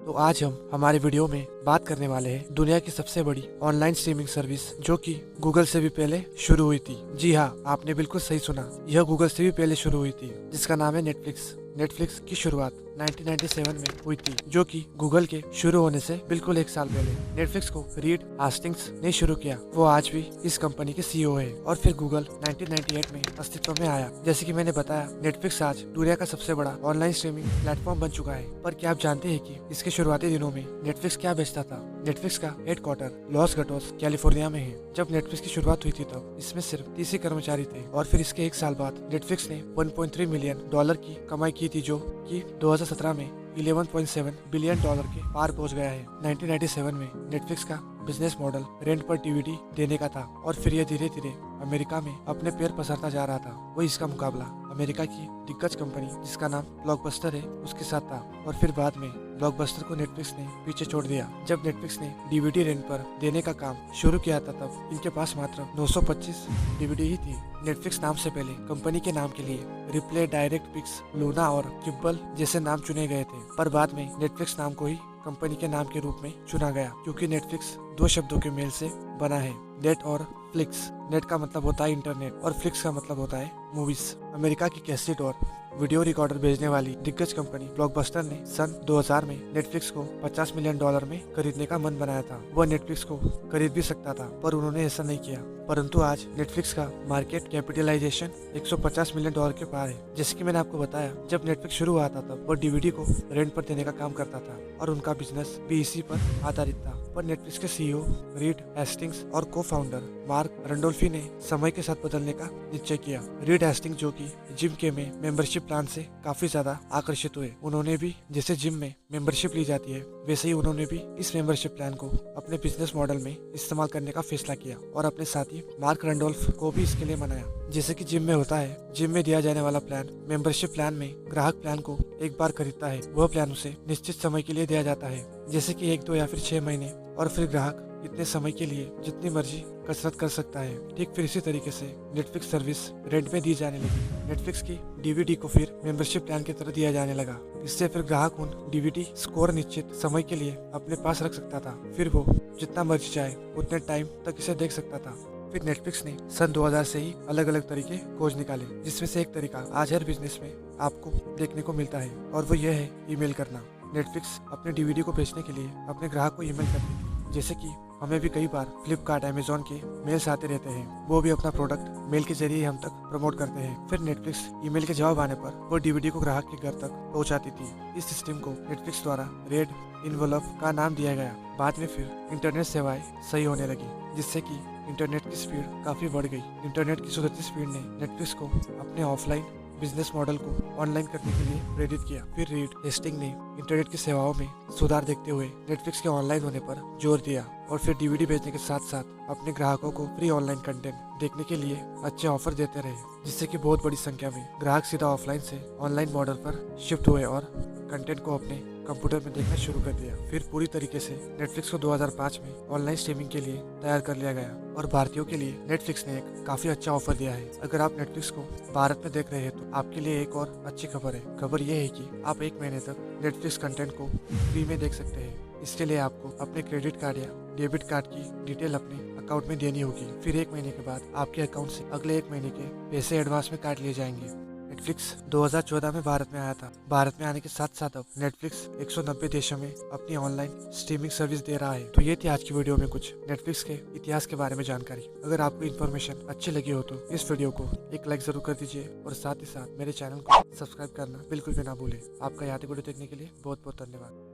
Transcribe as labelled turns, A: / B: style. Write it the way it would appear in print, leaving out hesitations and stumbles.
A: तो आज हम हमारे वीडियो में बात करने वाले हैं दुनिया की सबसे बड़ी ऑनलाइन स्ट्रीमिंग सर्विस जो कि गूगल से भी पहले शुरू हुई थी। जी हाँ, आपने बिल्कुल सही सुना, यह गूगल से भी पहले शुरू हुई थी, जिसका नाम है नेटफ्लिक्स। नेटफ्लिक्स की शुरुआत 1997 में हुई थी, जो कि गूगल के शुरू होने से बिल्कुल 1 साल पहले। नेटफ्लिक्स को रीड हास्टिंग्स ने शुरू किया, वो आज भी इस कंपनी के सीईओ है। और फिर गूगल 1998 में अस्तित्व में आया। जैसे कि मैंने बताया, नेटफ्लिक्स आज दुनिया का सबसे बड़ा ऑनलाइन स्ट्रीमिंग प्लेटफॉर्म बन चुका है। पर क्या आप जानते हैं कि इसके शुरुआती दिनों में नेटफ्लिक्स क्या बेचता था? नेटफ्लिक्स का हेडक्वार्टर लॉस गैटोस कैलिफोर्निया में है। जब नेटफ्लिक्स की शुरुआत हुई थी तब इसमें सिर्फ 30 ही कर्मचारी थे, और फिर इसके 1 साल बाद नेटफ्लिक्स ने $1.3 मिलियन की कमाई की थी, जो कि 2017 में $11.7 बिलियन के पार पहुंच गया है। 1997 में नेटफ्लिक्स का बिजनेस मॉडल रेंट पर डीवीडी देने का था, और फिर यह धीरे धीरे अमेरिका में अपने पैर पसारता जा रहा था। वही इसका मुकाबला अमेरिका की दिग्गज कंपनी जिसका नाम ब्लॉकबस्टर है उसके साथ था। और फिर बाद में ब्लॉकबस्टर को नेटफ्लिक्स ने पीछे छोड़ दिया। जब नेटफ्लिक्स ने डीवीडी रेंट पर देने का काम शुरू किया था तब इनके पास मात्र 925 डीवीडी ही थी। नेटफ्लिक्स नाम से पहले कंपनी के नाम के लिए रिप्ले, डायरेक्ट पिक्स, लूना और किब्बल जैसे नाम चुने गए थे, पर बाद में नेटफ्लिक्स नाम को ही कंपनी के नाम के रूप में चुना गया, क्योंकि नेटफ्लिक्स 2 शब्दों के मेल से बना है, नेट और फ्लिक्स। नेट का मतलब होता है इंटरनेट और फ्लिक्स का मतलब होता है मूवीज। अमेरिका की कैसेट और वीडियो रिकॉर्डर भेजने वाली दिग्गज कंपनी ब्लॉकबस्टर ने सन 2000 में नेटफ्लिक्स को $50 मिलियन में खरीदने का मन बनाया था। वह नेटफ्लिक्स को खरीद भी सकता था, पर उन्होंने ऐसा नहीं किया। परंतु आज नेटफ्लिक्स का मार्केट कैपिटलाइजेशन $150 मिलियन के पार है। जैसे कि मैंने आपको बताया, जब नेटफ्लिक्स शुरू हुआ था तब वो डीवीडी को रेंट पर देने का काम करता था, और उनका बिजनेस भी इसी पर आधारित था। पर नेटफ्लिक्स के सीईओ रीड हेस्टिंग्स और को फाउंडर मार्क रंडोल्फी ने समय के साथ बदलने का निश्चय किया। रीड हेस्टिंग्स, जो कि जिम के में मेंबरशिप प्लान से काफी ज्यादा आकर्षित हुए, उन्होंने भी जैसे जिम में मेंबरशिप ली जाती है वैसे ही उन्होंने भी इस मेंबरशिप प्लान को अपने बिजनेस मॉडल में इस्तेमाल करने का फैसला किया, और अपने साथी मार्क रंडोल्फ को भी इसके लिए मनाया। जैसे कि जिम में होता है, जिम में दिया जाने वाला प्लान मेंबरशिप प्लान में ग्राहक प्लान को एक बार खरीदता है, वह प्लान उसे निश्चित समय के लिए दिया जाता है, जैसे कि 1, 2 या फिर 6 महीने, और फिर ग्राहक इतने समय के लिए जितनी मर्जी कसरत कर सकता है। ठीक फिर इसी तरीके से नेटफ्लिक्स सर्विस रेंट में दी जाने लगी। नेटफ्लिक्स की डीवीडी को फिर मेंबरशिप प्लान की तरह दिया जाने लगा। इससे फिर ग्राहक उन डीवीडी स्कोर निश्चित समय के लिए अपने पास रख सकता था, फिर वो जितना मर्जी चाहे उतने टाइम तक इसे देख सकता था। फिर नेटफ्लिक्स ने सन 2000 से ही अलग अलग तरीके खोज निकाले, जिसमें से एक तरीका आज हर बिजनेस में आपको देखने को मिलता है, और वो यह है ईमेल करना। नेटफ्लिक्स अपने डीवीडी को बेचने के लिए अपने ग्राहक को ईमेल करती थी। जैसे कि हमें भी कई बार फ्लिपकार्ट, अमेजोन के मेल्स आते रहते हैं, वो भी अपना प्रोडक्ट मेल के जरिए हम तक प्रमोट करते हैं। फिर नेटफ्लिक्स ईमेल के जवाब आने पर वो डीवीडी को ग्राहक के घर तक पहुंचाती थी। इस सिस्टम को नेटफ्लिक्स द्वारा रेड इनवलप का नाम दिया गया। बाद में फिर इंटरनेट सेवाएं सही होने लगी, जिससे कि इंटरनेट की स्पीड काफी बढ़ गई। इंटरनेट की सुधरती स्पीड ने नेटफ्लिक्स को अपने ऑफलाइन बिजनेस मॉडल को ऑनलाइन करने के लिए प्रेरित किया। फिर रीड हेस्टिंग ने इंटरनेट की सेवाओं में सुधार देखते हुए नेटफ्लिक्स के ऑनलाइन होने पर जोर दिया, और फिर डीवीडी बेचने के साथ साथ अपने ग्राहकों को फ्री ऑनलाइन कंटेंट देखने के लिए अच्छे ऑफर देते रहे, जिससे कि बहुत बड़ी संख्या में ग्राहक सीधा ऑफलाइन से ऑनलाइन मॉडल पर शिफ्ट हुए और कंटेंट को अपने कंप्यूटर में देखना शुरू कर दिया। फिर पूरी तरीके से नेटफ्लिक्स को 2005 में ऑनलाइन स्ट्रीमिंग के लिए तैयार कर लिया गया, और भारतीयों के लिए नेटफ्लिक्स ने एक काफी अच्छा ऑफर दिया है। अगर आप नेटफ्लिक्स को भारत में देख रहे हैं तो आपके लिए एक और अच्छी खबर है। खबर ये है कि आप 1 महीने तक नेटफ्लिक्स कंटेंट को फ्री में देख सकते हैं। इसके लिए आपको अपने क्रेडिट कार्ड या डेबिट कार्ड की डिटेल अपने अकाउंट में देनी होगी। फिर 1 महीने के बाद आपके अकाउंट से अगले 1 महीने के पैसे एडवांस में काट लिए जाएंगे। नेटफ्लिक्स 2014 में भारत में आया था। भारत में आने के साथ साथ अब नेटफ्लिक्स 190 देशों में अपनी ऑनलाइन स्ट्रीमिंग सर्विस दे रहा है। तो ये थी आज की वीडियो में कुछ नेटफ्लिक्स के इतिहास के बारे में जानकारी। अगर आपको इन्फॉर्मेशन अच्छी लगी हो तो इस वीडियो को एक लाइक जरूर कर दीजिए, और साथ ही साथ मेरे चैनल को सब्सक्राइब करना बिल्कुल भी ना भूलें। आपका यहाँ वीडियो देखने के लिए बहुत बहुत धन्यवाद।